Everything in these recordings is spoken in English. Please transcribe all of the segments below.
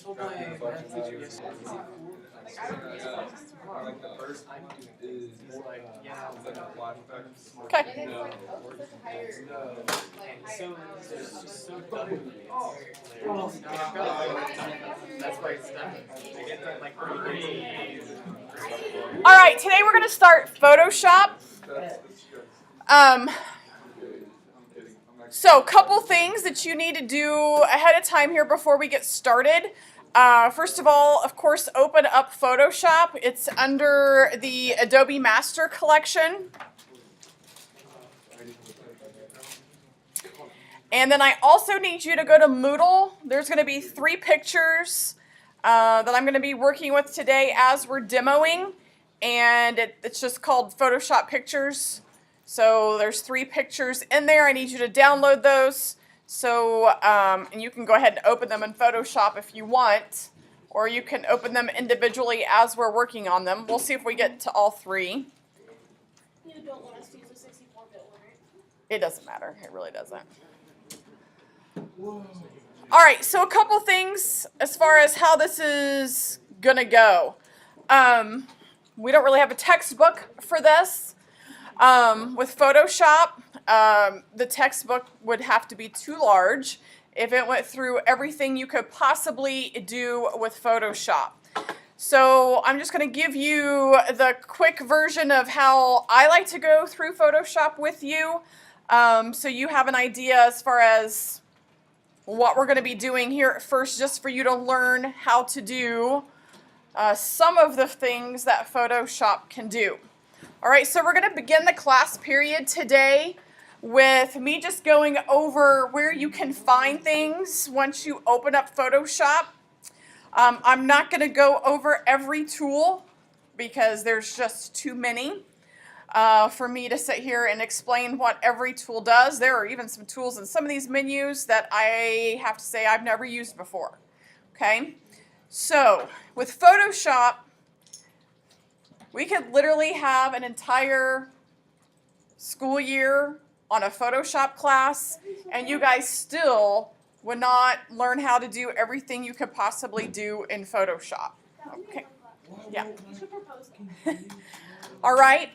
told my math teacher yesterday, Like the first is like, yeah, Okay. so it's just so dumb to me. That's why it's done. I get that like pretty. All right, today we're going to start Photoshop. So a couple things that you need to do ahead of time here before we get started. First of all, of course, open up Photoshop. It's under the Adobe Master Collection. And then I also need you to go to Moodle. There's going to be 3 pictures that I'm going to be working with today as we're demoing. And it's just called Photoshop Pictures. So there's 3 pictures in there. I need you to download those. So, and you can go ahead and open them in Photoshop if you want. Or you can open them individually as we're working on them. We'll see if we get to all 3. You don't want us to use a 64-bit one, right? It doesn't matter. It really doesn't. All right, so a couple things as far as how this is going to go. We don't really have a textbook for this. With Photoshop, the textbook would have to be too large if it went through everything you could possibly do with Photoshop. So I'm just going to give you the quick version of how I like to go through Photoshop with you, so you have an idea as far as what we're going to be doing here at first, just for you to learn how to do some of the things that Photoshop can do. All right, so we're going to begin the class period today with me just going over where you can find things once you open up Photoshop. I'm not going to go over every tool because there's just too many for me to sit here and explain what every tool does. There are even some tools in some of these menus that I have to say I've never used before. Okay, so with Photoshop, we could literally have an entire school year on a Photoshop class, and you guys still would not learn how to do everything you could possibly do in Photoshop. Okay, yeah. You should propose that. All right,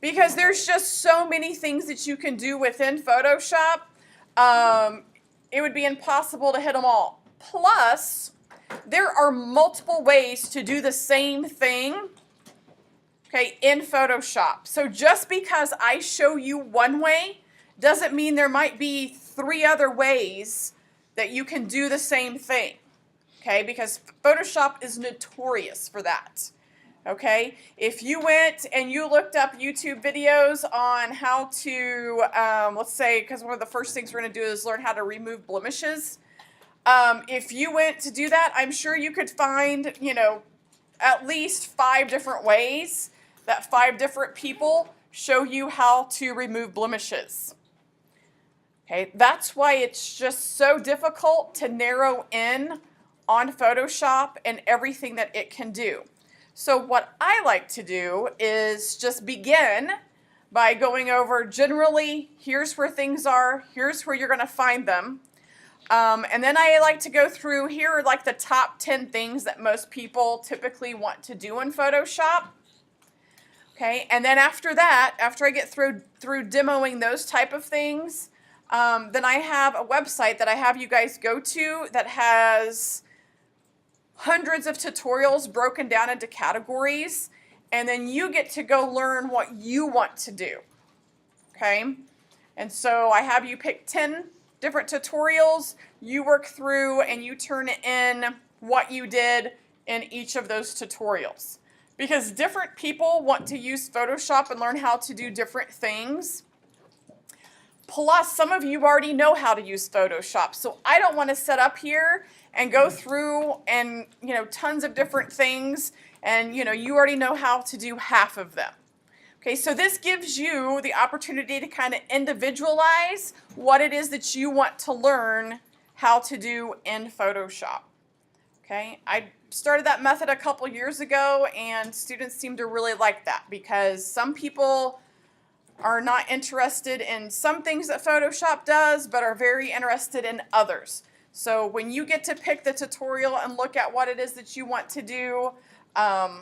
because there's just so many things that you can do within Photoshop, it would be impossible to hit them all. Plus, there are multiple ways to do the same thing, okay, in Photoshop. So just because I show you one way doesn't mean there might be 3 other ways that you can do the same thing, okay, because Photoshop is notorious for that. Okay, if you went and you looked up YouTube videos on how to, let's say, because one of the first things we're going to do is learn how to remove blemishes. If you went to do that, I'm sure you could find, at least 5 different ways that 5 different people show you how to remove blemishes. Okay, that's why it's just so difficult to narrow in on Photoshop and everything that it can do. So what I like to do is just begin by going over generally, here's where things are, here's where you're going to find them. And then I like to go through, here are like the top 10 things that most people typically want to do in Photoshop. Okay, and then after that, after I get through demoing those type of things, then I have a website that I have you guys go to that has hundreds of tutorials broken down into categories, and then you get to go learn what you want to do, okay? And so I have you pick 10 different tutorials, you work through, and you turn in what you did in each of those tutorials. Because different people want to use Photoshop and learn how to do different things. Plus, some of you already know how to use Photoshop, so I don't want to sit up here and go through and, tons of different things, and, you already know how to do half of them. Okay, so this gives you the opportunity to kind of individualize what it is that you want to learn how to do in Photoshop. Okay, I started that method a couple years ago, and students seem to really like that because some people are not interested in some things that Photoshop does, but are very interested in others. So when you get to pick the tutorial and look at what it is that you want to do, I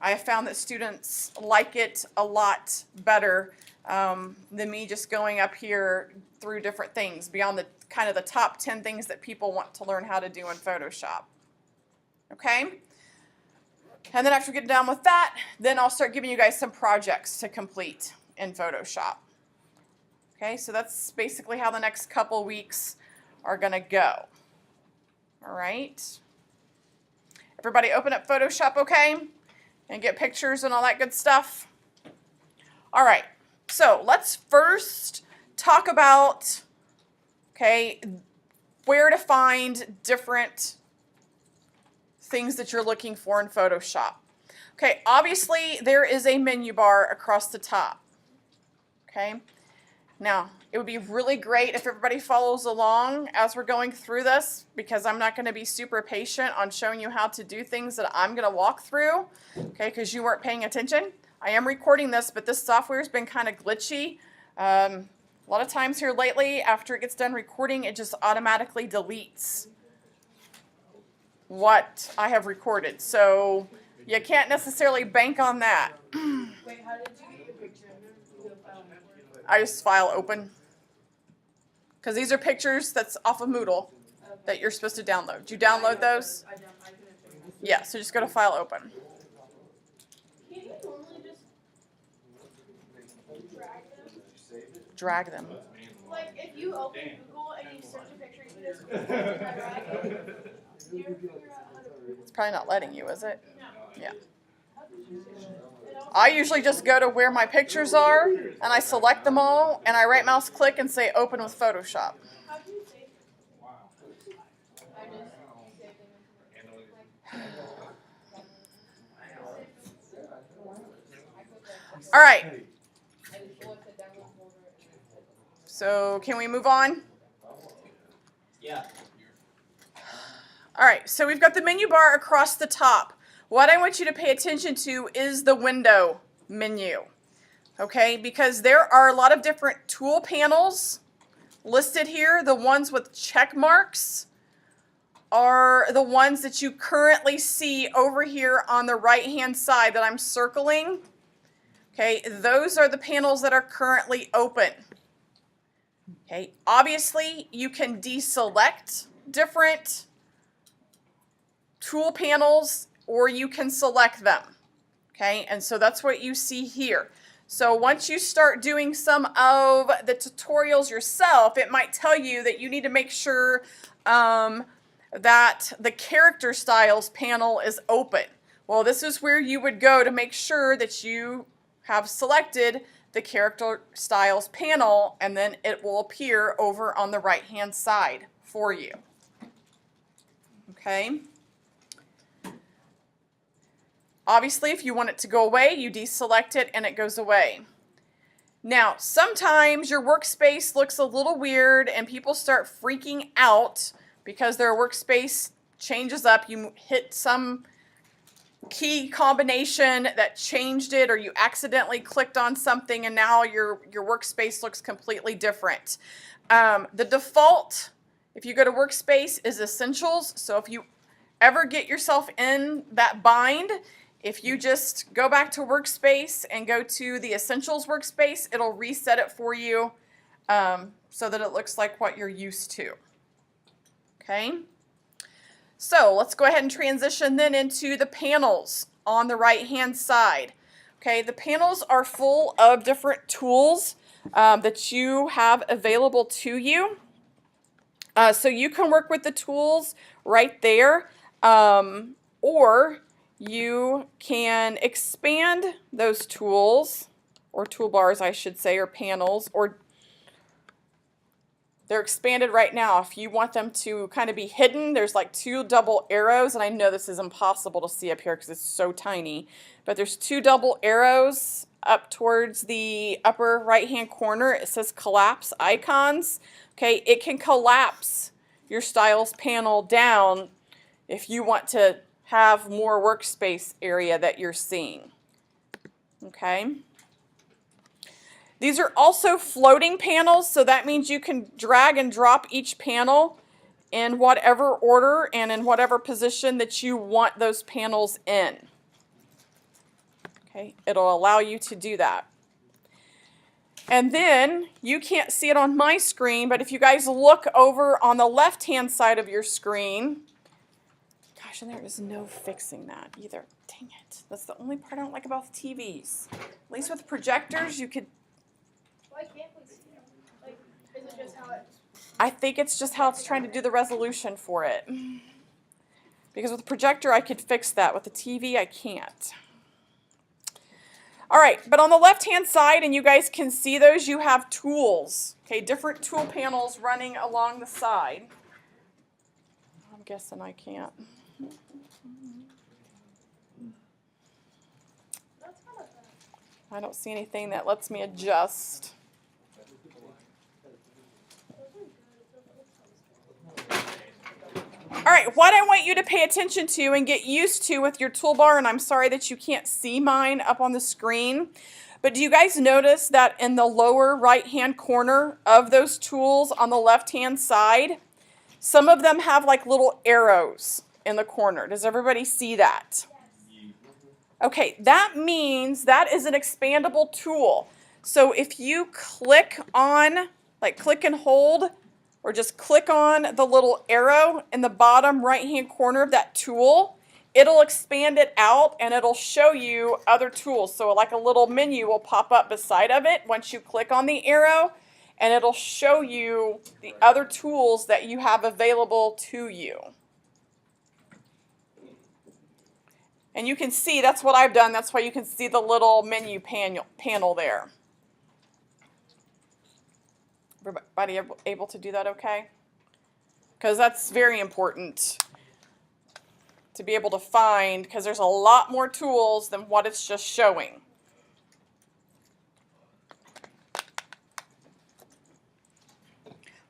have found that students like it a lot better than me just going up here through different things beyond the kind of the top 10 things that people want to learn how to do in Photoshop. Okay? And then after we get done with that, then I'll start giving you guys some projects to complete in Photoshop. Okay, so that's basically how the next couple weeks are going to go. All right. Everybody open up Photoshop okay? And get pictures and all that good stuff. All right, so let's first talk about, okay, where to find different things that you're looking for in Photoshop. Okay, obviously there is a menu bar across the top. Okay, now it would be really great if everybody follows along as we're going through this, because I'm not going to be super patient on showing you how to do things that I'm going to walk through, okay, because you weren't paying attention. I am recording this, but this software has been kind of glitchy. A lot of times here lately, after it gets done recording, it just automatically deletes what I have recorded. So you can't necessarily bank on that. Wait, how did you get your picture? I just file open. Because these are pictures that's off of Moodle that you're supposed to download. Did you download those? I couldn't. Yeah, so just go to file open. Can't you normally just Drag them. like if you open Google and you search a picture, you just drag it? Do you ever figure out how to It's probably not letting you, is it? No. Yeah. How did you say that? It also- I usually just go to where my pictures are, and I select them all, and I right mouse click and say open with Photoshop. How do you save it? I just saved it. All right. So can we move on? Yeah. All right, so we've got the menu bar across the top. What I want you to pay attention to is the window menu, okay? Because there are a lot of different tool panels listed here. The ones with check marks are the ones that you currently see over here on the right-hand side that I'm circling. Okay, those are the panels that are currently open. Okay, obviously you can deselect different tool panels or you can select them. Okay, and so that's what you see here. So once you start doing some of the tutorials yourself, it might tell you that you need to make sure that the character styles panel is open. Well, this is where you would go to make sure that you have selected the character styles panel, and then it will appear over on the right hand side for you. Okay. Obviously, if you want it to go away, you deselect it and it goes away. Now, sometimes your workspace looks a little weird and people start freaking out because their workspace changes up. You hit some key combination that changed it, or you accidentally clicked on something and now your workspace looks completely different. The default, if you go to workspace, is essentials. So if you ever get yourself in that bind, if you just go back to workspace and go to the essentials workspace, it'll reset it for you so that it looks like what you're used to. Okay? So let's go ahead and transition then into the panels on the right hand side. Okay, the panels are full of different tools that you have available to you. So you can work with the tools right there, or you can expand those tools, or toolbars I should say, or panels, or they're expanded right now. If you want them to kind of be hidden, there's like two double arrows, and I know this is impossible to see up here because it's so tiny, but there's two double arrows up towards the upper right-hand corner. It says collapse icons. Okay, it can collapse your styles panel down if you want to have more workspace area that you're seeing. Okay. These are also floating panels, so that means you can drag and drop each panel in whatever order and in whatever position that you want those panels in. Okay, it'll allow you to do that. And then, you can't see it on my screen, but if you guys look over on the left-hand side of your screen, gosh, and there is no fixing that either. Dang it. That's the only part I don't like about the TVs. At least with projectors, you could... Why can't we see them? Like, is it just how it... I think it's just how it's trying to do the resolution for it. Because with the projector, I could fix that. With the TV, I can't. All right, but on the left-hand side, and you guys can see those, you have tools. Okay, different tool panels running along the side. I'm guessing I can't. I don't see anything that lets me adjust. All right, what I want you to pay attention to and get used to with your toolbar, and I'm sorry that you can't see mine up on the screen, but do you guys notice that in the lower right-hand corner of those tools on the left-hand side, some of them have like little arrows in the corner? Does everybody see that? Okay, that means that is an expandable tool. So if you click on, like click and hold, or just click on the little arrow in the bottom right-hand corner of that tool, it'll expand it out and it'll show you other tools. So like a little menu will pop up beside of it once you click on the arrow, and it'll show you the other tools that you have available to you. And you can see, that's what I've done. That's why you can see the little menu panel there. Everybody able to do that okay? Because that's very important to be able to find, because there's a lot more tools than what it's just showing.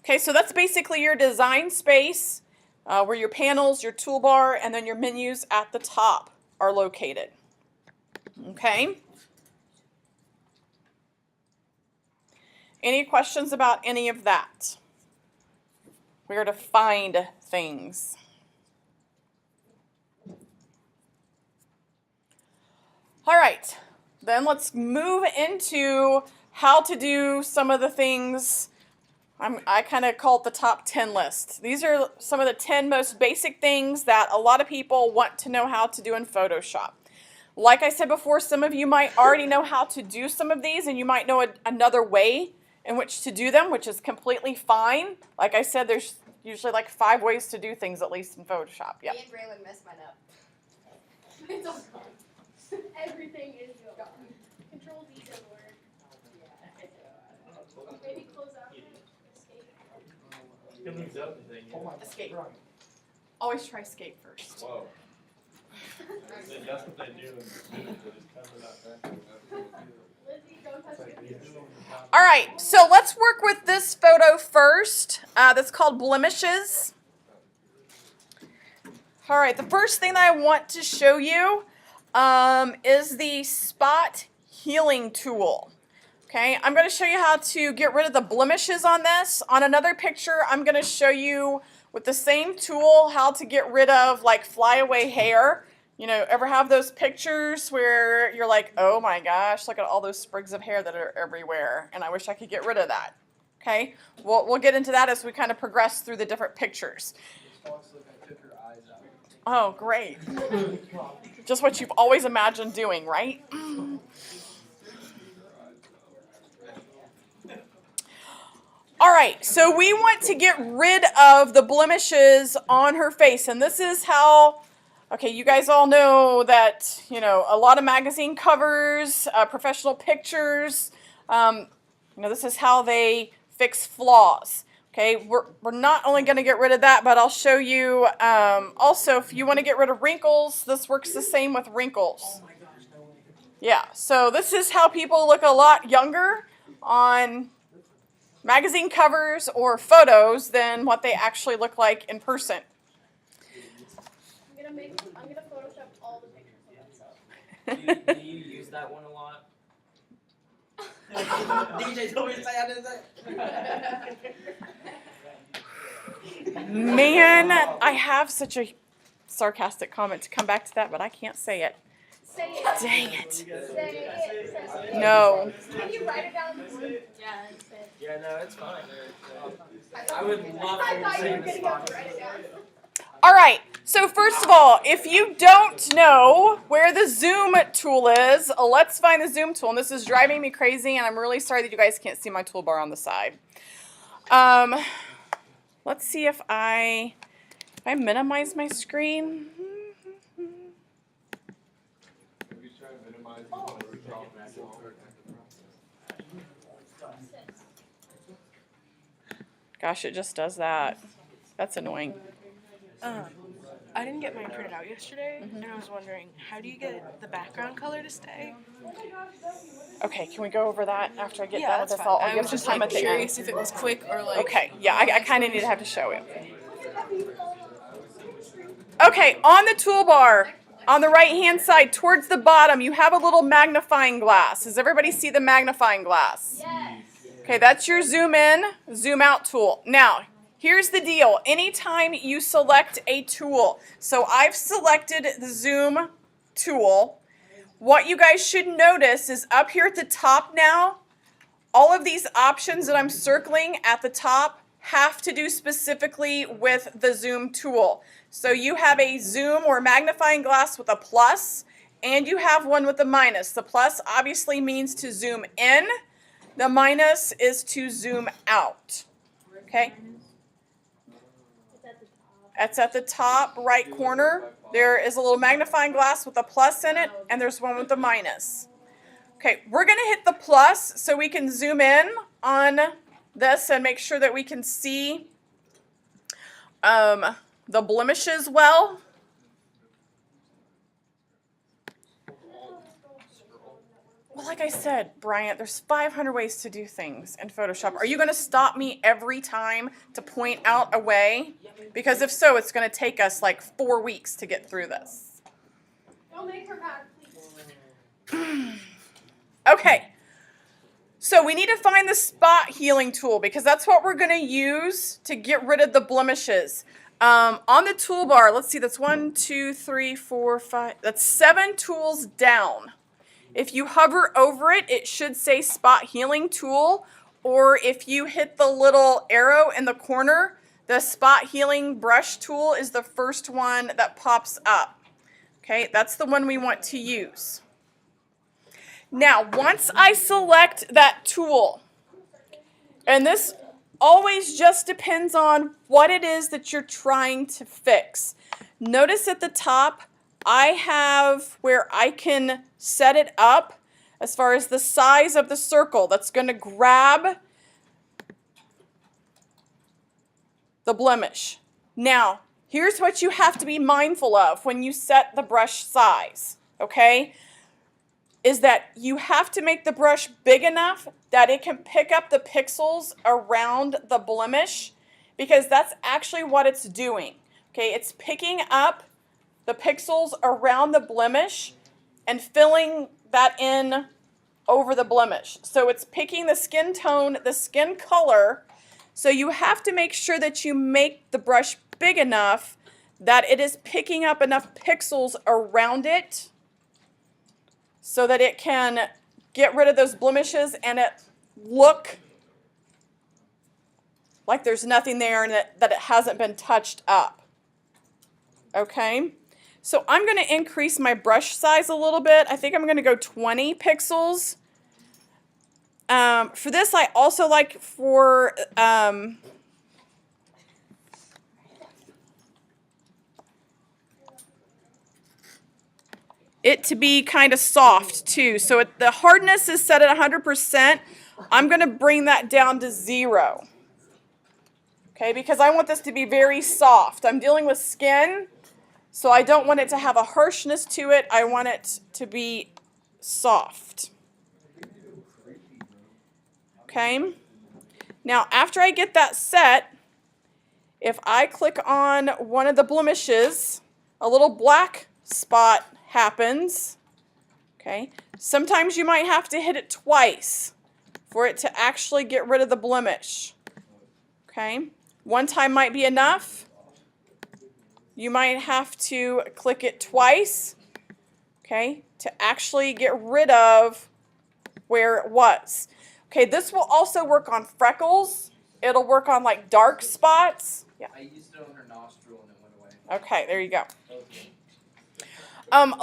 Okay, so that's basically your design space, where your panels, your toolbar, and then your menus at the top are located. Okay? Any questions about any of that? Where to find things. All right, then let's move into how to do some of the things. I kind of call it the top 10 list. These are some of the 10 most basic things that a lot of people want to know how to do in Photoshop. Like I said before, some of you might already know how to do some of these, and you might know another way in which to do them, which is completely fine. Like I said, there's usually like 5 ways to do things, at least in Photoshop. Yeah. Me and Braylon messed mine up. It's all gone. Everything is gone. Control D doesn't work. Maybe close out and escape. You lose everything. Escape. Always try escape first. Whoa. That's what they do. They just cover that back. Lizzie, don't touch it. All right, so let's work with this photo first. That's called blemishes. All right, the first thing that I want to show you is the spot healing tool. Okay, I'm going to show you how to get rid of the blemishes on this. On another picture, I'm going to show you with the same tool how to get rid of like flyaway hair. You know, ever have those pictures where you're like, oh my gosh, look at all those sprigs of hair that are everywhere, and I wish I could get rid of that. Okay, we'll get into that as we kind of progress through the different pictures. Oh, great. Just what you've always imagined doing, right? All right, so we want to get rid of the blemishes on her face, and this is how... Okay, you guys all know that, you know, a lot of magazine covers, professional pictures, this is how they fix flaws. Okay, we're not only going to get rid of that, but I'll show you also if you want to get rid of wrinkles, this works the same with wrinkles. Oh my gosh, no way. Yeah, so this is how people look a lot younger on magazine covers or photos than what they actually look like in person. I'm gonna Photoshop all the pictures of myself. Do you use that one a lot? DJ told me to say I didn't say. Man, I have such a sarcastic comment to come back to that, but I can't say it. Say it. Dang it. Say it. No. Can you write it down on the board? Yeah, that's it. Yeah, no, it's fine. I would love for I you to thought you say were this gonna go spot. write it down. All right. So first of all, if you don't know where the zoom tool is, let's find the zoom tool. And this is driving me crazy, and I'm really sorry that you guys can't see my toolbar on the side. Let's see if I minimize my screen. Gosh, it just does that. That's annoying. I didn't get mine printed out yesterday, and I was wondering, how do you get the background color to stay? Okay, can we go over that after I get Yeah, done with that's this? fine. I'll I give was some just time like at the end. curious if it was quick or like. Okay, yeah, I kind of need to have to show it. Okay, on the toolbar, on the right-hand side, towards the bottom, you have a little magnifying glass. Does everybody see the magnifying glass? Yes. Okay, that's your zoom in, zoom out tool. Now, here's the deal. Anytime you select a tool, so I've selected the zoom tool, what you guys should notice is up here at the top now, all of these options that I'm circling at the top have to do specifically with the zoom tool. So you have a zoom or magnifying glass with a plus, and you have one with a minus. The plus obviously means to zoom in. The minus is to zoom out. Okay? It's at the top right corner. There is a little magnifying glass with a plus in it, and there's one with a minus. Okay, we're going to hit the plus so we can zoom in on this and make sure that we can see the blemishes well. Well, like I said, Bryant, there's 500 ways to do things in Photoshop. Are you going to stop me every time to point out a way? Because if so, it's going to take us like 4 weeks to get through this. Don't make her mad, please. Okay, so we need to find the spot healing tool because that's what we're going to use to get rid of the blemishes. On the toolbar, let's see, that's 1, 2, 3, 4, 5, that's 7 tools down. If you hover over it, it should say spot healing tool, or if you hit the little arrow in the corner, the spot healing brush tool is the first one that pops up. Okay, that's the one we want to use. Now, once I select that tool, and this always just depends on what it is that you're trying to fix. Notice at the top, I have where I can set it up as far as the size of the circle that's going to grab the blemish. Now, here's what you have to be mindful of when you set the brush size, okay? Is that you have to make the brush big enough that it can pick up the pixels around the blemish, because that's actually what it's doing. Okay, it's picking up the pixels around the blemish and filling that in over the blemish. So it's picking the skin tone, the skin color. So you have to make sure that you make the brush big enough that it is picking up enough pixels around it so that it can get rid of those blemishes and it look like there's nothing there and that it hasn't been touched up. Okay, so I'm going to increase my brush size a little bit. I think I'm going to go 20 pixels. For this, I also like for it to be kind of soft too. So the hardness is set at 100%. I'm going to bring that down to 0. Okay, because I want this to be very soft. I'm dealing with skin, so I don't want it to have a harshness to it. I want it to be soft. Okay, now after I get that set, if I click on one of the blemishes, a little black spot happens. Okay, sometimes you might have to hit it twice for it to actually get rid of the blemish. Okay, One time might be enough. You might have to click it twice, okay, to actually get rid of where it was. Okay, this will also work on freckles. It'll work on like dark spots. Yeah. I used it on her nostril and it went away. Okay, there you go.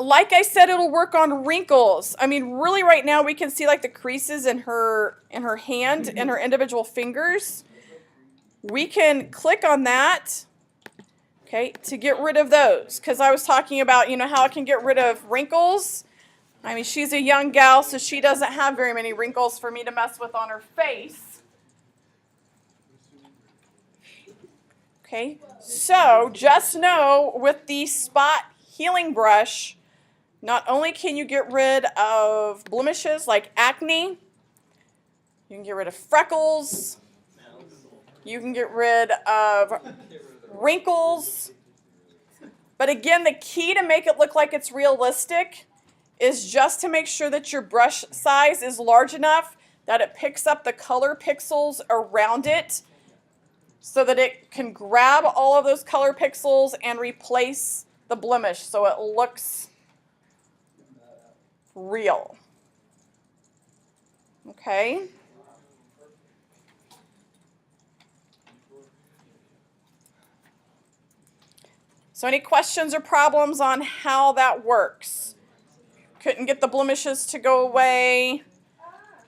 Like I said, it'll work on wrinkles. I mean, really right now we can see like the creases in her hand and her individual fingers. We can click on that, okay, to get rid of those. Because I was talking about, how it can get rid of wrinkles. I mean, she's a young gal, so she doesn't have very many wrinkles for me to mess with on her face. Okay, so just know with the spot healing brush, not only can you get rid of blemishes like acne, you can get rid of freckles, you can get rid of wrinkles, but again, the key to make it look like it's realistic is just to make sure that your brush size is large enough that it picks up the color pixels around it so that it can grab all of those color pixels and replace the blemish so it looks real. Okay. So any questions or problems on how that works? Couldn't get the blemishes to go away.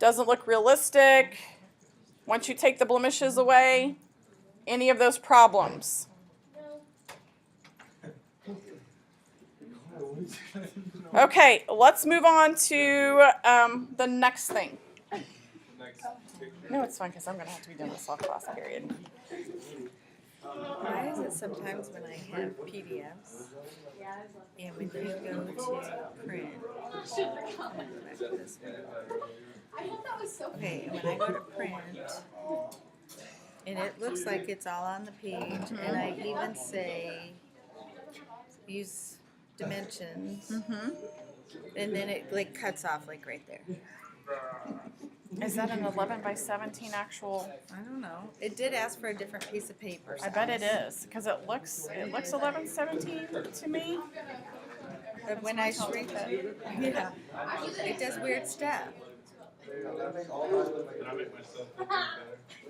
Doesn't look realistic. Once you take the blemishes away, any of those problems? Okay, let's move on to the next thing. No, it's fine because I'm going to have to be doing this off class period. Why is it sometimes when I have PDFs and when you go to print, okay, and when I go to print, and it looks like it's all on the page, and I even say use dimensions, and then it like cuts off like right there. Is that an 11 by 17 actual? I don't know. It did ask for a different piece of paper. I bet it is because it looks 11 17 to me. But when I shrink it, yeah, it does weird stuff.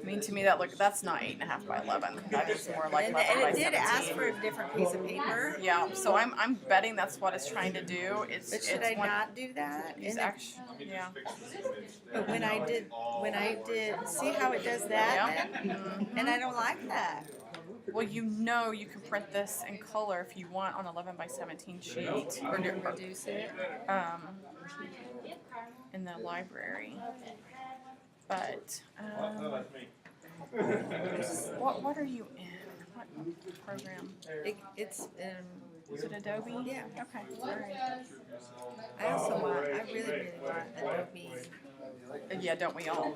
I mean, to me that's not 8.5 by 11. That is more like 11 by 17. And it did ask for a different piece of paper. Yeah, so I'm betting that's what it's trying to do. But should I not do that? It's actually, yeah. But when I did, see how it does that? Yeah. Then? And I don't like that. Well, you can print this in color if you want on 11 by 17 sheet Or reduce it. In the library. But what are you in? What program? It's Is it Adobe? Yeah. Okay. All right. I really want Adobe. Yeah, don't we all?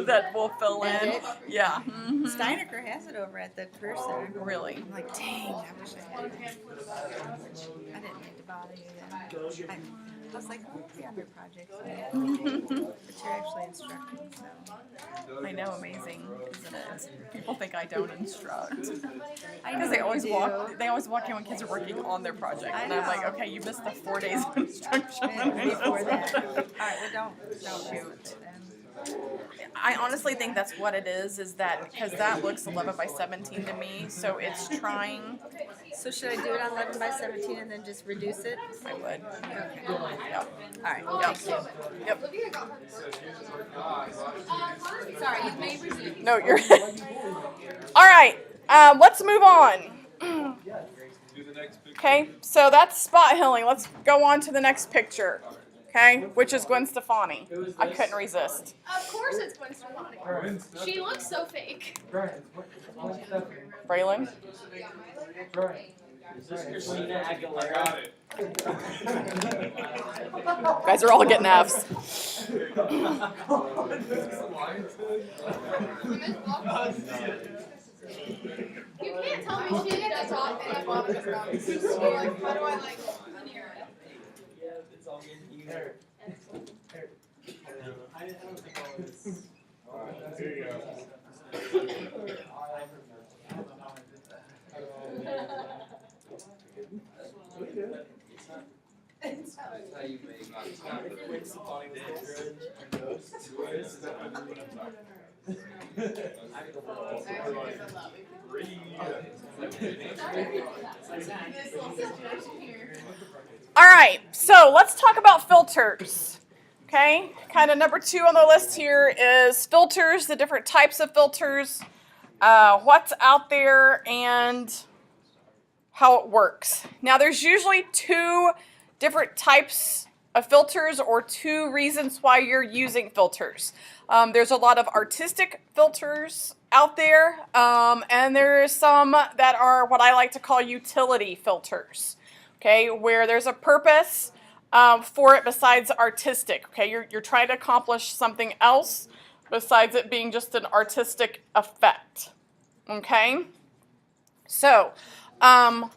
That will fill in. Edit. Yeah. Steinecker has it over at the Career Center. Really? I'm like, dang, I wish I had it. I didn't mean to bother you then. I was like, oh, the other projects. But you're actually instructing, so. I know, amazing, isn't it? People think I don't instruct. I Because know they always you walk. do. They always walk in when kids are working on their project, I and I'm like, know. okay, you missed the 4 days of instruction. And before that. All right, well, don't shoot. I honestly think that's what it is that because that looks 11 by 17 to me, so it's trying. So should I do it on 11 by 17 and then just reduce it? I would. Okay. Yep. All right. Yep. Thank you. Yep. Sorry, you may resume. No, you're. All right. Let's move on. Okay, so that's spot healing. Let's go on to the next picture. Okay, which is Gwen Stefani. I couldn't resist. Of course it's Gwen Stefani. She looks so fake. Braylon? Is this Christina Aguilera? You guys are all getting Fs. You can't tell me she does not and Bob does not. So like, how do I like unhear it? Yeah, it's all good here. I don't think I was. There you go. That's how you make When's the body was All right, so let's talk about filters. Okay, kind of number 2 on the list here is filters, the different types of filters, what's out there, and how it works. Now, there's usually 2 different types of filters or 2 reasons why you're using filters. There's a lot of artistic filters out there, and there's some that are what I like to call utility filters, okay, where there's a purpose for it besides artistic, okay? You're trying to accomplish something else besides it being just an artistic effect, okay? So,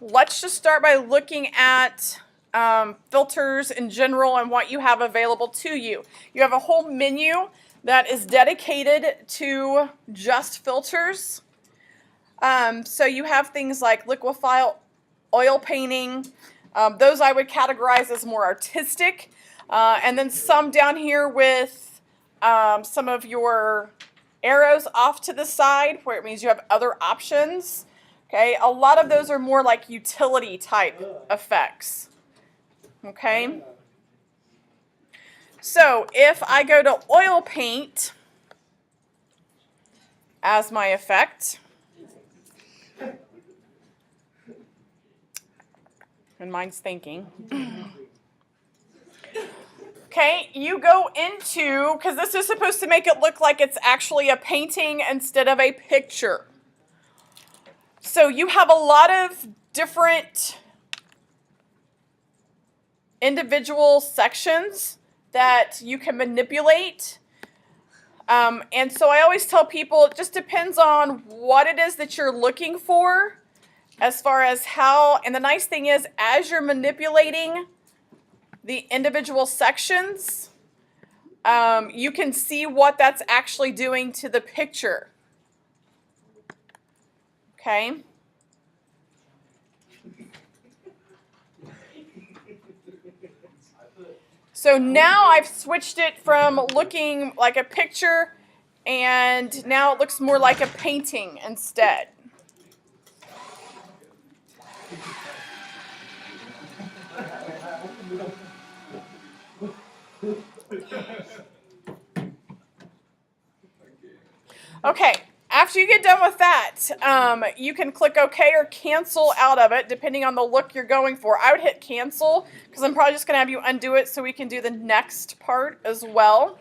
let's just start by looking at filters in general and what you have available to you. You have a whole menu that is dedicated to just filters. So you have things like liquify, oil painting. Those I would categorize as more artistic. And then some down here with some of your arrows off to the side where it means you have other options. Okay, a lot of those are more like utility type effects. Okay. So if I go to oil paint as my effect, and mine's thinking. Okay, you go into, because this is supposed to make it look like it's actually a painting instead of a picture. So you have a lot of different individual sections that you can manipulate. And so I always tell people it just depends on what it is that you're looking for as far as how, and the nice thing is as you're manipulating the individual sections, you can see what that's actually doing to the picture. Okay? So now I've switched it from looking like a picture, and now it looks more like a painting instead. Okay, after you get done with that, you can click OK or cancel out of it, depending on the look you're going for. I would hit cancel, because I'm probably just going to have you undo it so we can do the next part as well.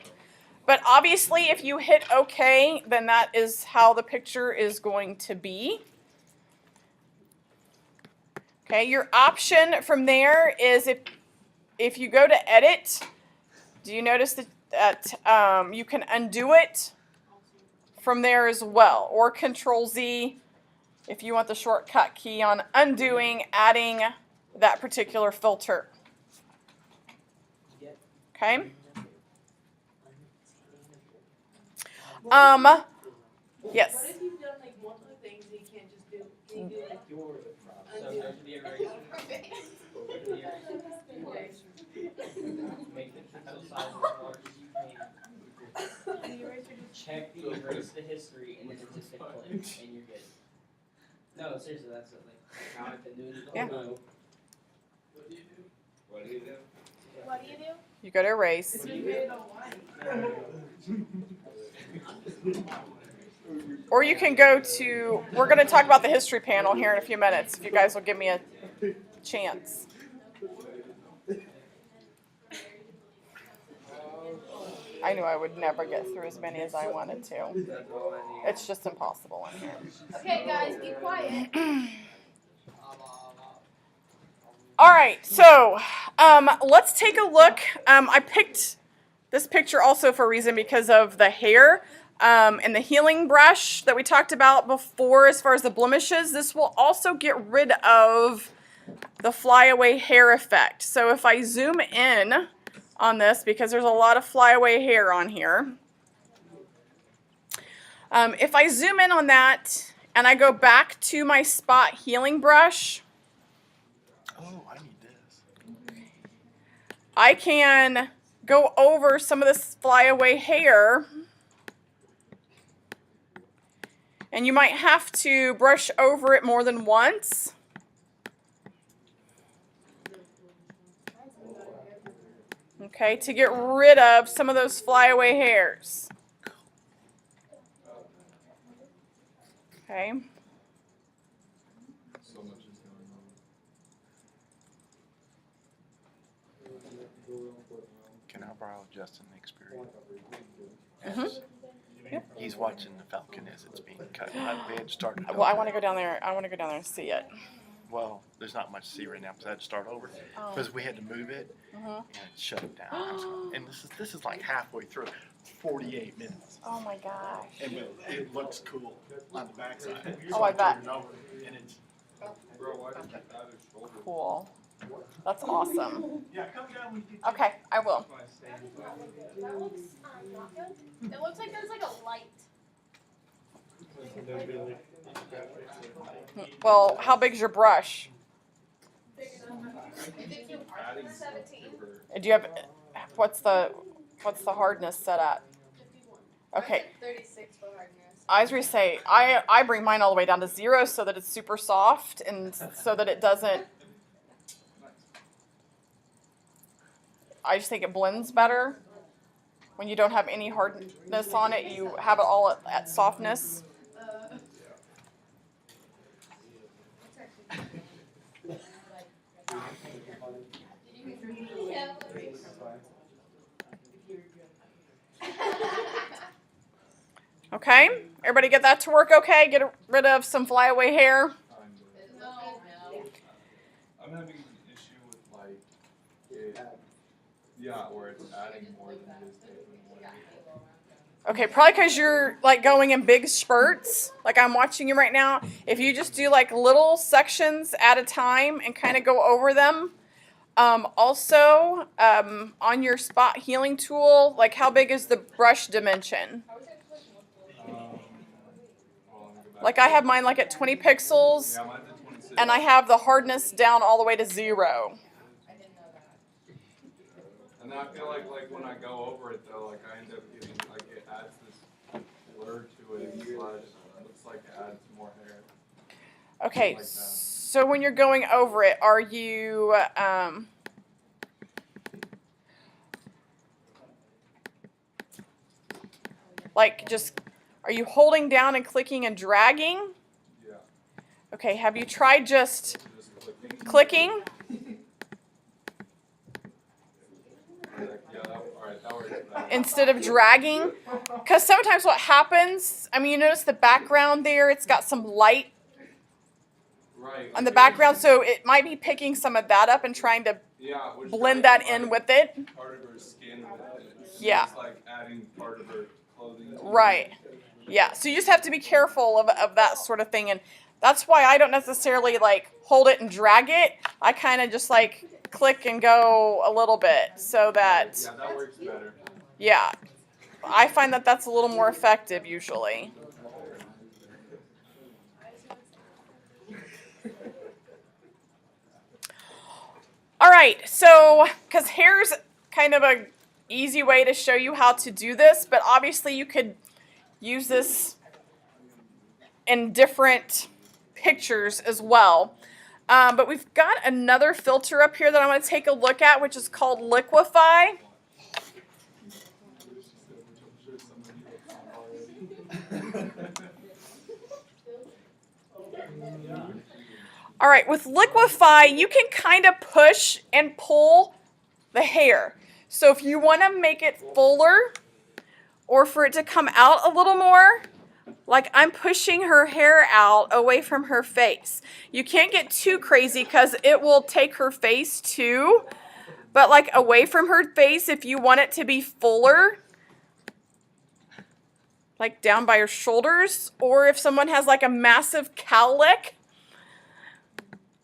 But obviously, if you hit OK, then that is how the picture is going to be. Okay, your option from there is if you go to edit, do you notice that you can undo it from there as well, or Control Z if you want the shortcut key on undoing, adding that particular filter. Okay. Yes. What if you've done like multiple things that you can't just do? Can you do like Make the pixel size as large as you can. Check the erase the history and then just hit play and you're good. No, seriously, that's it. Like how I've been doing it. Yeah. No. What do you do? What do you do? What do you do? You go to erase. It's you made it all white. Or you can go to, we're going to talk about the history panel here in a few minutes, if you guys will give me a chance. I knew I would never get through as many as I wanted to. It's just impossible in here. Okay, guys, be quiet. All right, so let's take a look. I picked this picture also for a reason because of the hair and the healing brush that we talked about before as far as the blemishes. This will also get rid of the flyaway hair effect. So if I zoom in on this, because there's a lot of flyaway hair on here, if I zoom in on that and I go back to my spot healing brush, I can go over some of this flyaway hair. And you might have to brush over it more than once. Okay, to get rid of some of those flyaway hairs. Okay. So much is going on. Can I borrow Justin's experience? Mhm. Yep. He's watching the Falcon as it's being cut. They had started. Well, I want to go down there. I want to go down there and see it. Well, there's not much to see right now because I had to start over because we had to move it and shut it down. And this is like halfway through, 48 minutes, Oh my gosh. and it looks cool on the backside. Oh, I bet. Turn it over, and it's Cool. That's awesome. yeah. Come down when you get Okay, I will. That looks not good. It looks like there's like a light. Well, how big's your brush? Big enough. 17. Do you have what's the hardness set at? 51. Okay. 36 for hardness. I was going to say I bring mine all the way down to 0 so that it's super soft and so that it doesn't. I just think it blends better when you don't have any hardness on it. You have it all at softness. Okay, everybody get that to work okay? Get rid of some flyaway hair. I'm having an issue with like it, where it's adding more than it is taking away. Okay, probably because you're like going in big spurts. Like I'm watching you right now. If you just do like little sections at a time and kind of go over them. Also, on your spot healing tool, like how big is the brush dimension? Like I have mine like at 20 pixels, Yeah, mine's at 26. and I have the hardness down all the way to 0. And then I feel like when I go over it though, like I end up getting like it adds this blur to it. It looks like it adds more hair. Okay, Like that. so when you're going over it, are you like just are you holding down and clicking and dragging? Yeah. Okay, have you tried just Just clicking. clicking? Yeah, alright, that works better. Instead of dragging? Because sometimes what happens, I mean, you notice the background there, it's got some light Right. on the background, so it might be picking some of that up and trying to Yeah, which blend adds, that in like, with it. part of her skin with it. Yeah. It's like adding part of her clothing. to it. Right. Yeah, so you just have to be careful of that sort of thing, and that's why I don't necessarily like hold it and drag it. I kind of just like click and go a little bit so that, Yeah, that works better. yeah, I find that that's a little more effective usually. All right, so because hair's kind of a easy way to show you how to do this, but obviously you could use this in different pictures as well. But we've got another filter up here that I want to take a look at, which is called Liquify. All right, with Liquify, you can kind of push and pull the hair. So if you want to make it fuller or for it to come out a little more, like I'm pushing her hair out away from her face. You can't get too crazy because it will take her face too, but like away from her face if you want it to be fuller, like down by her shoulders, or if someone has like a massive cowlick.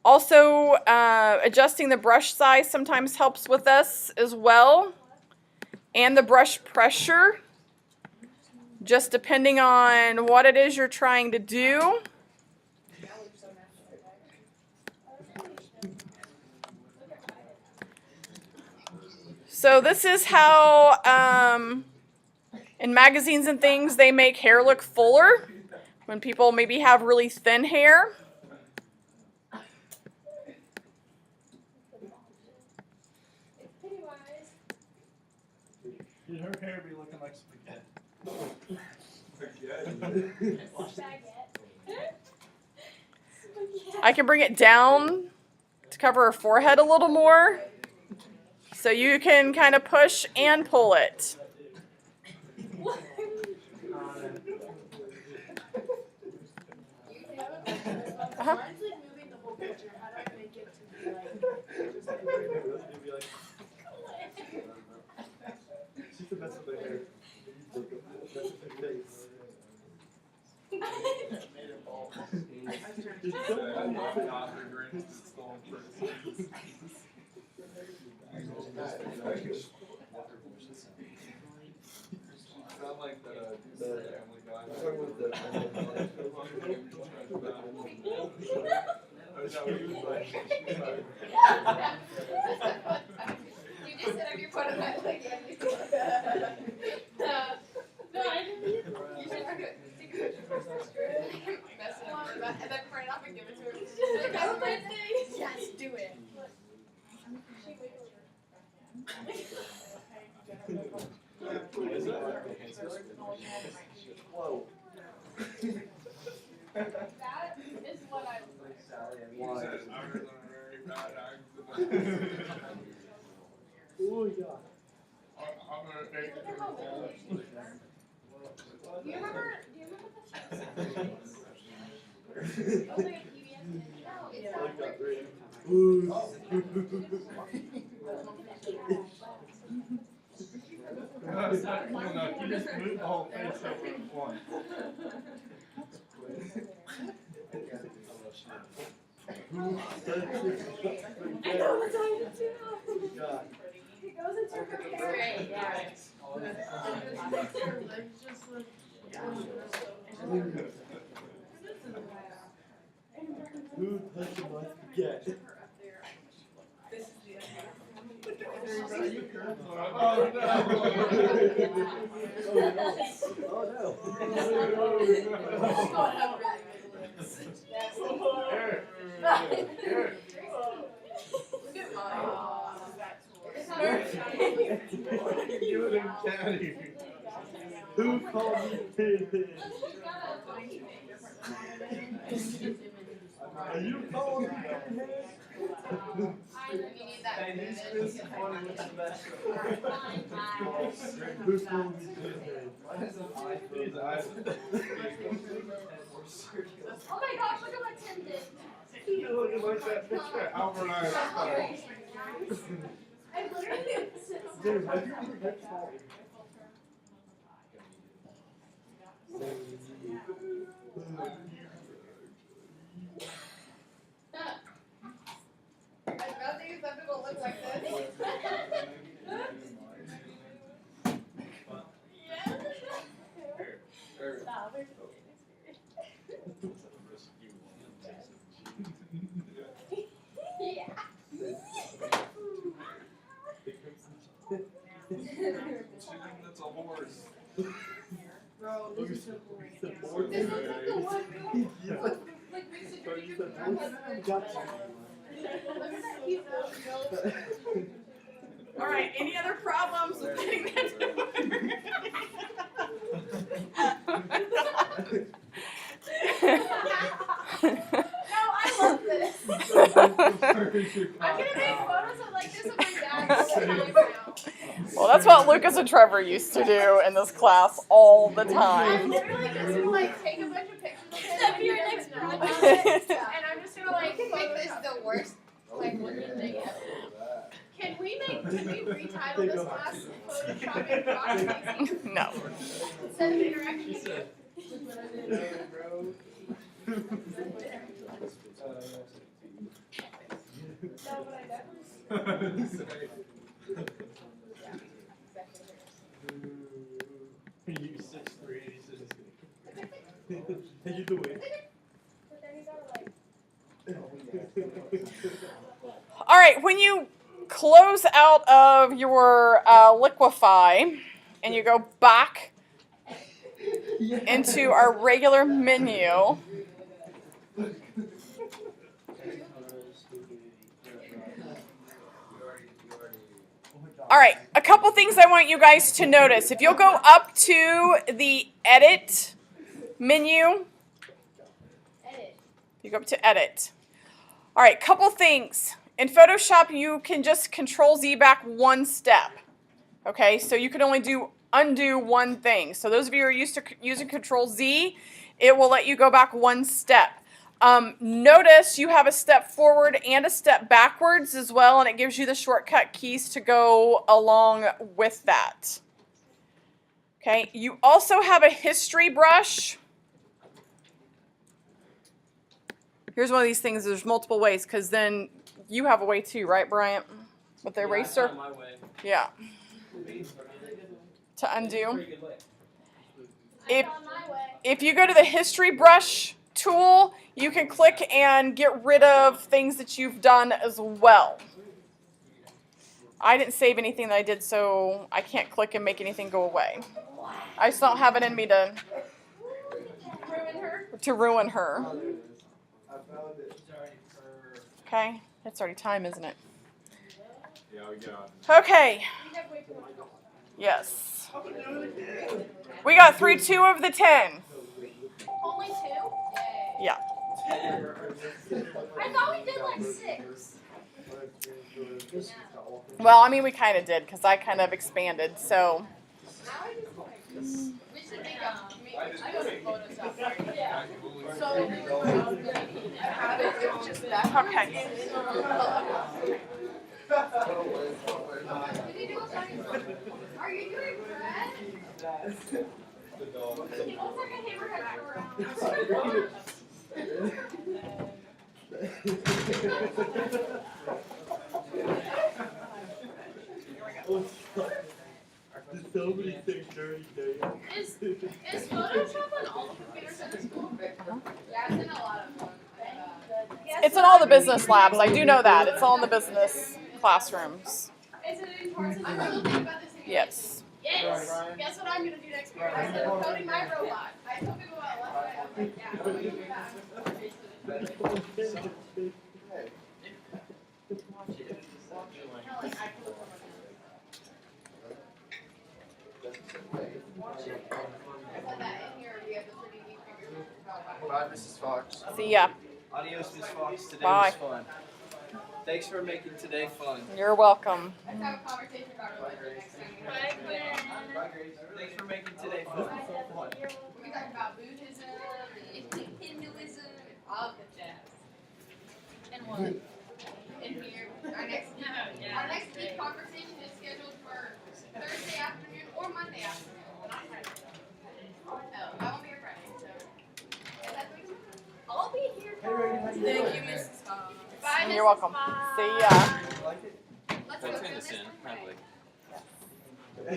Also, adjusting the brush size sometimes helps with this as well, and the brush pressure, just depending on what it is you're trying to do. So this is how in magazines and things they make hair look fuller when people maybe have really thin hair. Did her hair be looking like spaghetti? I can bring it down to cover her forehead a little more. So you can kind of push and pull it. Uh-huh. Mine's like moving the whole picture. How do I make it to be like She's the best with her hair. That's her face. Not her greatest stolen person. Sound like the Family Guy. I'm talking about the. You just said if you put it back like no, I didn't. You should take a picture for sister. Mess it up and then print it off and give it to her. Like, have a birthday. Yes, do it. Whoa. That is what I look like. Why? I was in a very bad accident. Oh, yeah. I'm gonna take it. Do you remember the show? It was like a PBS. No, you just moved the whole face over at once. I know, that's what I did too. It goes into her hair. Great, yeah. Who touched my spaghetti? Oh no! Oh no! You and Caddy. Who called me pig? Are you calling me pig? Hey, these Chris is one with the best. Who called me pig? These eyes. Oh my gosh, look at what Tim did. You're looking like that picture of Albert Einstein. I literally Dude, why do you think that's small? I don't think some people look like this. Stop. Yeah. That's a horse. Bro, this is so cool. It's the board. This looks like the one Yeah. like we should Sorry, do you your said grandma's horse. version. Got you. Look at that cute nose. All right, any other problems with getting that to work? No, I love this. I'm gonna make photos of like this of my dad all the time now. Well, that's what Lucas and Trevor used to do in this class all the I'm time. literally just gonna like take a bunch of pictures of him. That'd be your and next put them project. on it, and I'm just gonna like Make this Photoshop. the worst, like, looking thing ever. Can we retitle this class Photoshop and Processing No. instead of interaction? No, but I definitely. You 6'3", 86. Hey, you do it. But then you gotta like. All right, when you close out of your liquefy, and you go back into our regular menu. All right, a couple things I want you guys to notice. If you'll go up to the edit menu, you go up to edit. All right, couple things. In Photoshop, you can just Control Z back one step. Okay, so you can only undo one thing. So those of you who are used to using Control Z, it will let you go back one step. Notice you have a step forward and a step backwards as well, and it gives you the shortcut keys to go along with that. Okay, you also have a history brush. Here's one of these things, there's multiple ways, because then you have a way too, right, Bryant? With the eraser? I found my way. Yeah. To undo. If you go to the history brush tool, you can click and get rid of things that you've done as well. I didn't save anything that I did, so I can't click and make anything go away. I just don't have it in me to ruin her. Okay, it's already time, isn't it? Yeah, we got Okay. Yes. We got 3-2 of the 10. Only 2? Yeah. I thought we did like 6. Well, I mean, we kind of did because I kind of expanded. So. We should make I go to Photoshop. Yeah. So have it just that. Okay. Are you doing bread? He looks like a hammerhead around. There's so many things during the day. Is Photoshop on all the computers in the school? Yeah, it's in a lot of them. It's in all the business labs. I do know that. It's all in the business classrooms. Is it in courses? I'm still thinking about this again. Yes. Yes. Guess what I'm gonna do next period? I said coding my robot. I told people about last night. I was like, yeah, I'm gonna do that. Bye, Mrs. Fox. See ya. Adios, Miss Fox. Today Bye. was fun. Thanks for making today fun. You're welcome. Let's have a conversation about religion next time. Bye, Grace. Thanks for making today fun. We talk about Buddhism, Hinduism, and all the jazz. And what? In here, our next week conversation is scheduled for Thursday afternoon or Monday afternoon. Not Friday. Oh, I won't be here Friday, so. Is that what you said? I'll be here Friday. Thank you, Mrs. Fox. Bye, Mrs. You're welcome. Fox. See ya. Let's Can I go turn through this this. in?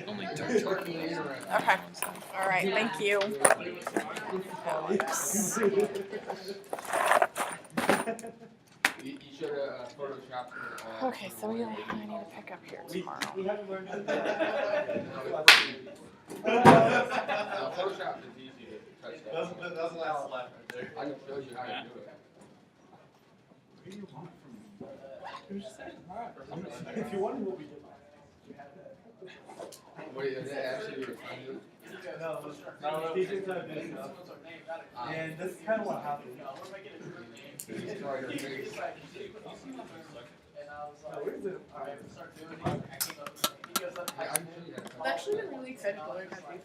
Only dark Okay. All right. Thank you. You should have photoshopped. Okay, so I need to pick up here tomorrow. We haven't learned Photoshop is easy to touch that. That's the last slide right there. I can show you how to do it. If you wanted what we did. What is it actually you're trying to do? No, teachers have been stuff. And this is kind of what happened. No, where is it? I can show you how to I've actually been really excited to learn how to do